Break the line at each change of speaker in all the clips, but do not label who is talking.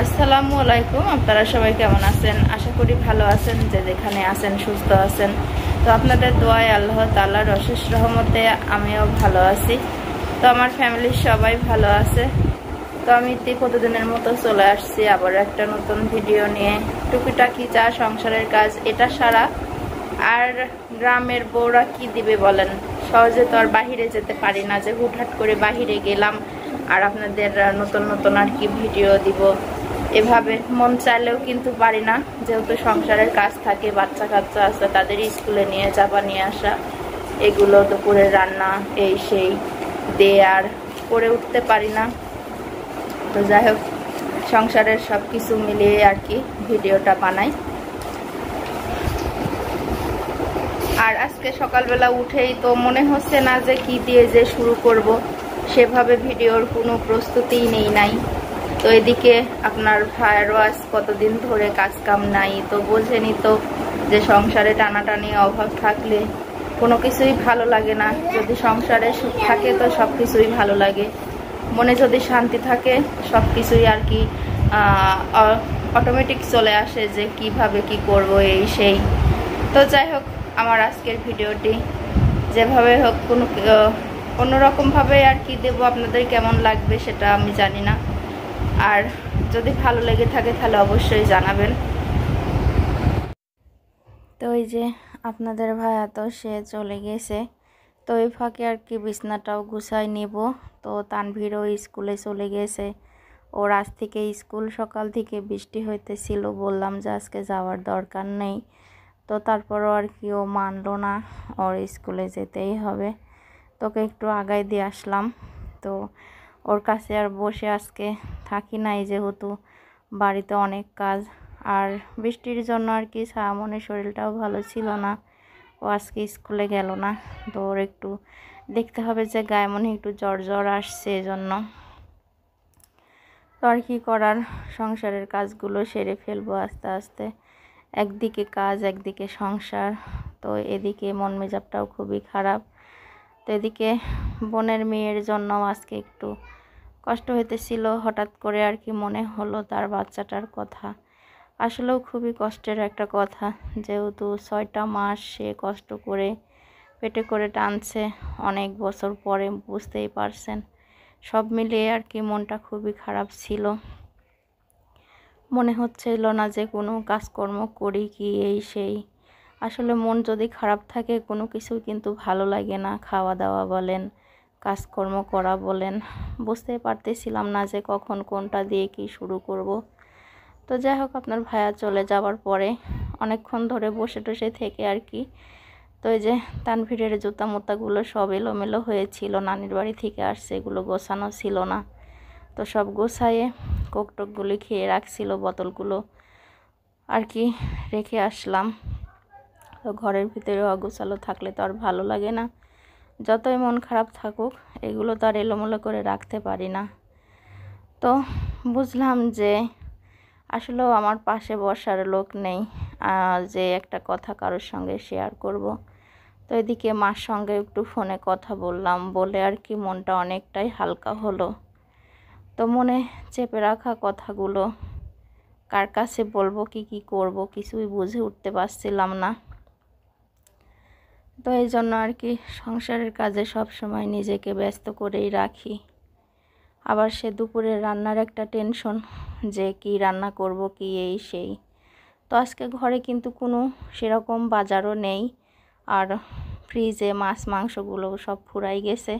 আসসালামু আলাইকুম। আপনারা সবাই কেমন আছেন? আশা করি ভালো আছেন, যে যেখানে আছেন সুস্থ আছেন। তো আপনাদের দোয়ায় আল্লাহ তাআলার অশেষ রহমতে আমিও ভালো আছি। তো আমার ফ্যামিলির সবাই ভালো আছে। তো আমি প্রতিদিনের মতো চলে আসছি আবার একটা নতুন ভিডিও নিয়ে। টুকিটাকি যা সংসারের কাজ এটা সারা। আর গ্রামের বউরা কি দিবে বলেন, সহজে তো আর বাহিরে যেতে পারি না যে হুটহাট করে বাহিরে গেলাম আর আপনাদের নতুন নতুন আর কি ভিডিও দিব। এভাবে মন চাইলেও কিন্তু পারি না, যেহেতু সংসারের কাজ থাকে, বাচ্চা কাচ্চা আছে, তাদের স্কুলে নিয়ে যাবা নিয়ে আসা, এগুলো দুপুরের রান্না এই সেই দিয়ে আর করে উঠতে পারি না। তো যাই হোক, সংসারের সব কিছু মিলিয়ে আর কি ভিডিওটা বানাই। আর আজকে সকালবেলা উঠেই তো মনে হচ্ছে না যে কি দিয়ে যে শুরু করব, সেভাবে ভিডিওর কোনো প্রস্তুতিই নাই। তো এদিকে আপনার ভাইয়েরও আজ কতদিন ধরে কাজ কাম নাই, তো বোঝেনি তো যে সংসারে টানাটানি অভাব থাকলে কোনো কিছুই ভালো লাগে না। যদি সংসারে সুখ থাকে তো সব কিছুই ভালো লাগে, মনে যদি শান্তি থাকে সব কিছুই আর কি অটোমেটিক চলে আসে যে কিভাবে কি করব এই সেই। তো যাই হোক, আমার আজকের ভিডিওটি যেভাবে হোক কোনো অন্যরকমভাবে আর কি দেবো, আপনাদের কেমন লাগবে সেটা আমি জানি না। আর যদি ভালো লেগে থাকে তাহলে অবশ্যই জানাবেন। তো এই যে আপনাদের ভাইয়া তো সে চলে গেছে, তো এই ফাঁকে আর কি বিছনাটাও গুছাই নেব। তো তানভীরও স্কুলে চলে গেছে, ওর আজ থেকে স্কুল। সকাল থেকে বৃষ্টি হইতেছিল, বললাম যে আজকে যাওয়ার দরকার নেই, তো তারপরও আর কি ও মানলো না, ওর স্কুলে যেতেই হবে। তোকে একটু আগায় দিয়ে আসলাম। তো ওর কাছে আর বসে আজকে থাকি নাই, যেহেতু বাড়িতে অনেক কাজ, আর বৃষ্টির জন্য আর কি সায়ামনের শরীরটাও ভালো ছিল না, ও আজকে স্কুলে গেল না। তো ওর একটু দেখতে হবে যে গায়ে মনে একটু জ্বর জ্বর আসছে, এজন্য। তো আর কি করার, সংসারের কাজগুলো সেরে ফেলবো আস্তে আস্তে। একদিকে কাজ একদিকে সংসার, তো এদিকে মন মেজাজটাও খুবই খারাপ। তো এদিকে বোনের মেয়ের জন্য আজকে একটু কষ্ট হইতেছিল, হঠাৎ করে আর কি মনে হলো তার বাচ্চাটার কথা। আসলেও খুবই কষ্টের একটা কথা, যেহেতু 6টা মাস সে কষ্ট করে পেটে করে টানছে, অনেক বছর পরে, বুঝতেই পারছেন। সব মিলিয়ে আর কি মনটা খুবই খারাপ ছিল। মনে হচ্ছিল না যে কোনো কাজকর্ম করি কি এই সেই। আসলে মন যদি খারাপ থাকে কোনো কিছু কিন্তু ভালো লাগে না, খাওয়া দাওয়া বলেন, কাজকর্ম করা বলেন। বুঝতে পারতেছিলাম না যে কখন কোনটা দিয়ে কি শুরু করব। তো যাই হোক, আপনার ভাইয়া চলে যাওয়ার পরে অনেকক্ষণ ধরে বসে টসে থেকে আর কি, তো এই যে তানভীরের জুতা মোতাগুলো সব এলোমেলো হয়েছিল, নানির বাড়ি থেকে আসছে, এগুলো গোছানো ছিল না। তো সব গোছায়ে কোকটোকগুলি খেয়ে রাখছিল, বোতলগুলো আর কি রেখে আসলাম। তো ঘরের ভিতরে অগোছালো থাকলে তো আর ভালো লাগে না, যতই মন খারাপ থাকুক এগুলো তো আর এলোমেলো করে রাখতে পারি না। তো বুঝলাম যে আসলেও আমার পাশে বসার লোক নেই, যে একটা কথা কারোর সঙ্গে শেয়ার করব। তো এদিকে মার সঙ্গে একটু ফোনে কথা বললাম, বলে আর কি মনটা অনেকটাই হালকা হলো। তো মনে চেপে রাখা কথাগুলো কার কাছে বলবো, কি করব কিছুই বুঝে উঠতে পারছিলাম না। তো এই জন্য আর কি সংসারের কাজে সব সময় নিজেকে ব্যস্ত করেই রাখি। আবার সে দুপুরের রান্নার একটা টেনশন, যে কি রান্না করব কি এই সেই। তো আজকে ঘরে কিন্তু কোনো সেরকম বাজারও নেই, আর ফ্রিজে মাছ মাংসগুলো সব ফুরাই গেছে।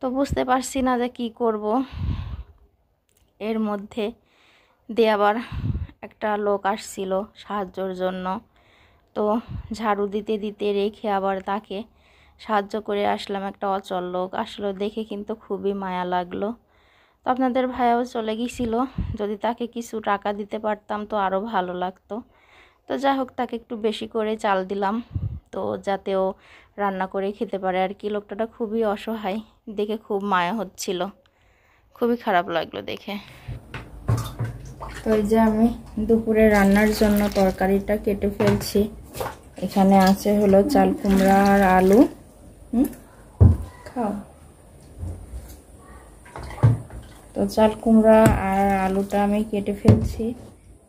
তো বুঝতে পারছি না যে কি করব। এর মধ্যে দিয়ে আবার একটা লোক আসছিল সাহায্যর জন্য, তো ঝাড়ু দিতে দিতে রেখে আবার তাকে সাহায্য করে আসলাম। একটা অচল লোক আসলে, দেখে কিন্তু খুবই মায়া লাগলো। তো আপনাদের ভাইয়াও চলে গিয়েছিল, যদি তাকে কিছু টাকা দিতে পারতাম তো আরও ভালো লাগতো। তো যাই হোক, তাকে একটু বেশি করে চাল দিলাম, তো যাতে ও রান্না করে খেতে পারে আর কি। লোকটা খুবই অসহায়, দেখে খুব মায়া হচ্ছিল, খুবই খারাপ লাগলো দেখে। তো এই যে আমি দুপুরে রান্নার জন্য তরকারিটা কেটে ফেলছি। এখানে আছে হলো চাল কুমড়া আর আলু। খাও। তো চাল কুমড়া আর আলুটা আমি কেটে ফেলছি।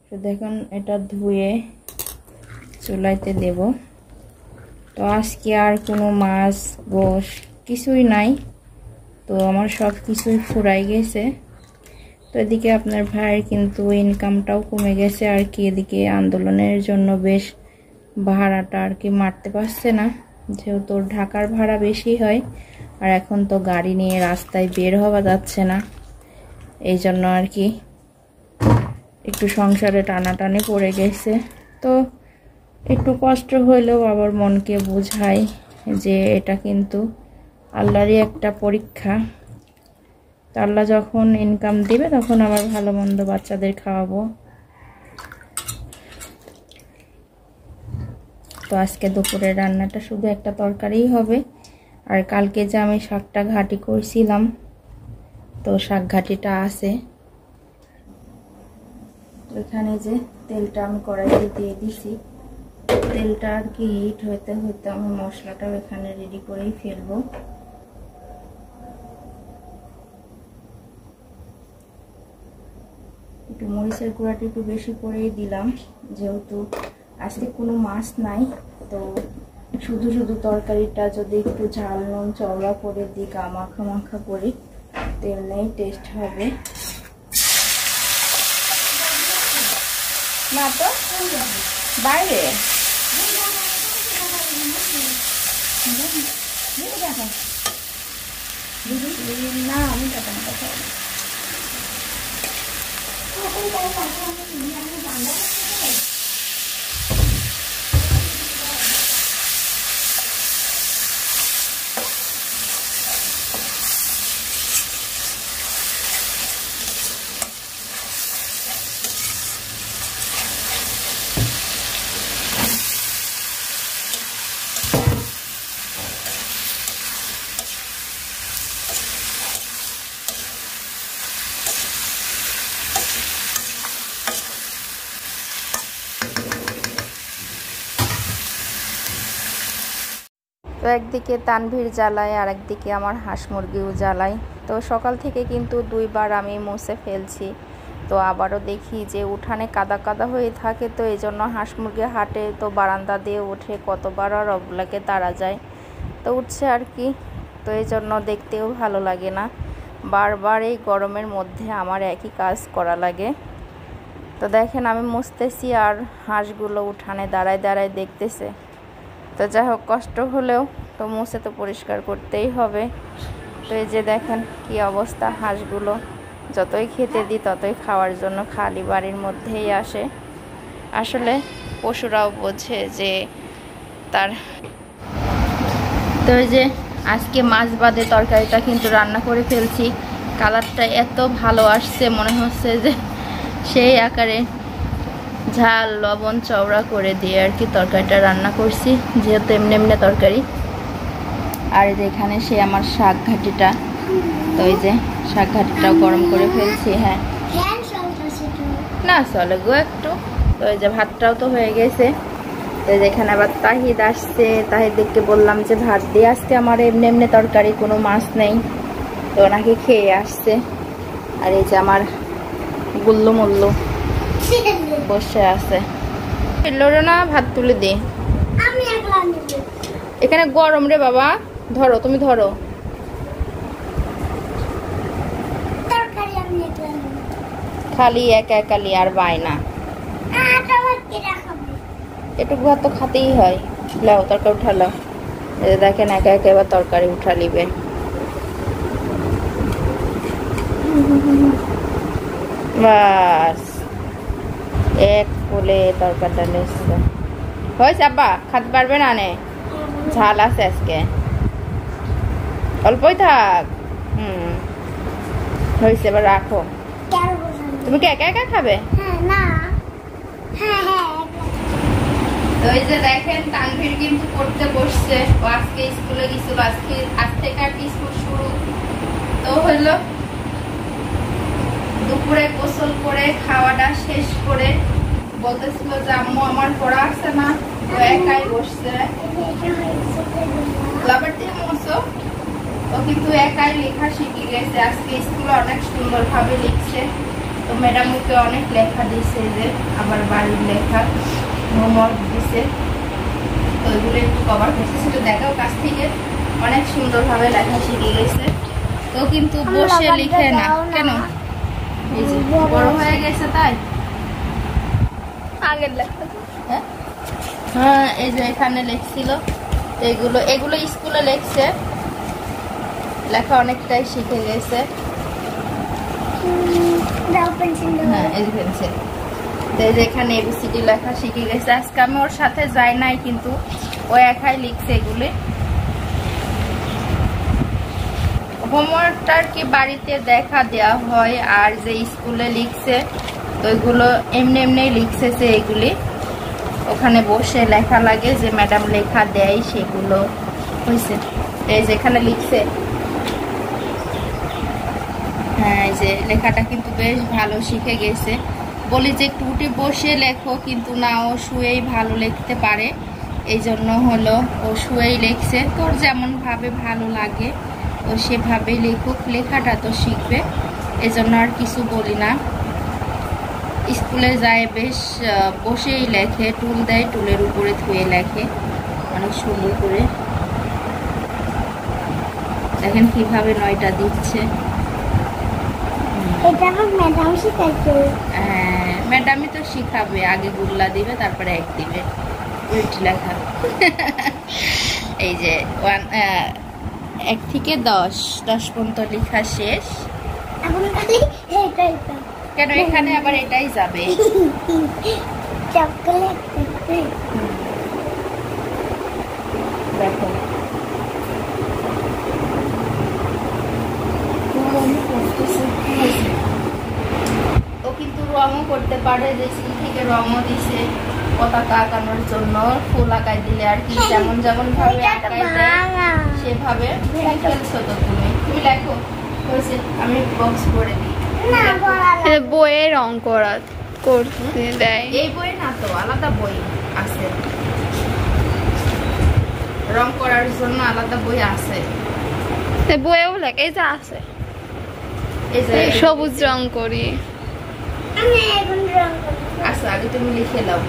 তো দেখুন এটা ধুয়ে চুলাইতে দেব। তো আজকে আর কোনো মাছ গোশ কিছুই নাই, তো আমার সব কিছুই ফুরাই গেছে। তো এদিকে আপনার ভাইয়ের কিন্তু ইনকামটাও কমে গেছে আর কি। এদিকে আন্দোলনের জন্য বেশ ভাড়াটা আর কি মারতে পারছে না, যেহেতু ঢাকার ভাড়া বেশি হয় আর এখন তো গাড়ি নিয়ে রাস্তায় বের হওয়া যাচ্ছে না, এই জন্য আর কি একটু সংসারে টানাটানি পড়ে গেছে। তো একটু কষ্ট হইলেও আবার মনকে বোঝাই যে এটা কিন্তু আল্লাহরই একটা পরীক্ষা। তো আল্লাহ যখন ইনকাম দিবে তখন আবার ভালো মন্দ বাচ্চাদের খাওয়াবো। তো আজকে দুপুরের রান্নাটা শুধু একটা তরকারিই হবে। আর কালকে যে আমি শাকটা ঘাটি করছিলাম, তো শাক ঘাটিটা আছে। এখানে যে তেলটা আমি কড়াইতে দিয়ে দিছি, তেলটা আর কি হিট হইতে হইতে আমি মশলাটাও এখানে রেডি করেই ফেলবো। একটু মরিচের গুঁড়াটা একটু বেশি করেই দিলাম, যেহেতু আজকে কোনো মাছ নাই। তো শুধু শুধু তরকারিটা যদি একটু ঝাল নুন চওড়া করে দিই, মাখা মাখা করে, তেল নেই টেস্ট হবে না। তো বাইরে না, আমি কথা তো একদিকে তানভীর জ্বালায় আর একদিকে আমার হাঁস মুরগিও জ্বালায়। তো সকাল থেকে কিন্তু দুইবার আমি মুছে ফেলছি। তো আবারও দেখি যে উঠানে কাদা কাদা হয়ে থাকে, তো এই জন্য হাঁস মুরগি হাটে তো বারান্দা দিয়ে উঠে কতবার আর ওগুলাকে তাড়া যায়, তো উঠছে আর কি। তো এই জন্য দেখতেও ভালো লাগে না, বারবার এই গরমের মধ্যে আমার একই কাজ করা লাগে। তো দেখেন আমি মুছতেছি আর হাঁসগুলো উঠানে দাঁড়ায় দাঁড়ায় দেখতেছে। তো যাই হোক, কষ্ট হলেও তো মুছে তো পরিষ্কার করতেই হবে। তো এই যে দেখেন কি অবস্থা, হাঁসগুলো যতই খেতে দিই ততই খাওয়ার জন্য খালি বাড়ির মধ্যেই আসে। আসলে পশুরাও বোঝে যে তার। তো এই যে আজকে মাছ বাদে তরকারিটা কিন্তু রান্না করে ফেলছি। কালারটা এত ভালো আসছে, মনে হচ্ছে যে সেই আকারে ঝাল লবণ চওড়া করে দিয়ে আর কি তরকারিটা রান্না করছি, যেহেতু এমনি এমনি তরকারি। আর এই যে এখানে সে আমার শাক ঘাটিটা, তো এই যে শাক ঘাটিটাও গরম করে ফেলছি। হ্যাঁ না চলে গো একটু। তো এই যে ভাতটাও তো হয়ে গেছে। তো এখানে আবার তাহিদ আসছে, তাহিদকে বললাম যে ভাত দিয়ে আসতে, আমার এমনি এমনি তরকারি কোনো মাছ নেই, তো ওনাকে খেয়ে আসছে। আর এই যে আমার গুল্লু মুল্লু বসে আছে। লড়ো না, ভাত তুলে দে। এখানে গরম রে বাবা, ধরো তুমি ধরো। খালি একা একালি আর বায়না, একটু ভাত তো খাতেই হয়। লাও তরকারি উঠালাও। দেখেন একা একা এবার তরকারি উঠা নিবে। বাস এক কোলে তরকারিটা লেসছে। হয়েছে আব্বা, খাতে পারবে না নে, ঝাল আছে আজকে, অল্পই থাক। হয়েছে, এবার রাখো। তুমি কি একা একা খাবে? তো এই যে দেখেন তানভীর কিন্তু পড়তে বসছে। ও আজকে স্কুলে গেছিল, আজ থেকে আর কি স্কুল শুরু। তো হইলো দুপুরে গোসল করে খাওয়াটা শেষ করে বলতেছিল যে আম্মু আমার পড়া আছে না, তো একাই বসছে। লাভার দিয়ে মরছো, ও কিন্তু একাই লেখা শিখে গেছে, আজকে স্কুলে অনেক সুন্দরভাবে লিখছে। তো ম্যাডাম ওকে অনেক লেখা দিছে, যে আবার বাড়ির লেখা হোমওয়ার্ক দিছে। তো ওইগুলো একটু কভার করতেছিল, দেখাও কাছ থেকে অনেক সুন্দরভাবে লেখা শিখে গেছে। তো কিন্তু বসে লিখে না কেন, এই যে বড় হয়ে গেছে তাই।
আগের লেখা
হ্যাঁ এই যে এখানে লিখছিল, এগুলো এগুলো স্কুলে লিখছে, লেখা অনেকটাই শিখে গেছে। হ্যাঁ এই পেন্সিল, এখানে এবিসিডি লেখা শিখে গেছে। আজকে আমি ওর সাথে যাই নাই, কিন্তু ও একাই লিখছে এগুলি। হোমওয়ার্কটা আর কি বাড়িতে দেখা দেওয়া হয়, আর যে স্কুলে লিখছে তো ওইগুলো এমনি এমনি লিখছে, যে এগুলি ওখানে বসে লেখা লাগে, যে ম্যাডাম লেখা দেয় সেগুলো হয়েছে। এই যেখানে লিখছে, হ্যাঁ এই যে লেখাটা কিন্তু বেশ ভালো শিখে গেছে। বলি যে একটু উঠে বসে লেখো, কিন্তু না, ও শুয়েই ভালো লিখতে পারে। এই জন্য হলো ও শুয়েই লিখছে। তোর যেমন ভাবে ভালো লাগে ও সেভাবেই লেখুক, লেখাটা তো শিখবে, এজন্য আর কিছু বলি না। স্কুলে যায় বেশ বসেই লেখে, টুল দেয়, টুলের উপরে ধুয়ে লেখে অনেক সুন্দর করে। দেখেন কিভাবে 9টা দিচ্ছে। হ্যাঁ ম্যাডামই তো শিখাবে, আগে গুল্লা দিবে তারপরে 1 দিবে, উল্টি লেখা। এই যে 1 থেকে 10 পর্যন্ত লেখা শেষ। কেন এখানে আবার এটাই যাবে? দেখো ও কিন্তু রঙও করতে পারে, যে স্কুল থেকে রঙও দিছে পতাকা আঁকানোর জন্য। ফুল আঁকাই দিলে আর কি যেমন যেমন ভাবে আঁকাই দেয় সেভাবে ফেলছো। তো তুমি লেখো হয়েছে, আমি বক্স করে দিই।
বইয়ে রং করতে দেয়,
এই বই না তো, আলাদা বই আছে, রং করার জন্য আলাদা বই আছে।
বইয়েও লেখা, এই যে আছে,
এই যে
সবুজ রং করি।
আচ্ছা আগে তুমি লিখে দাও।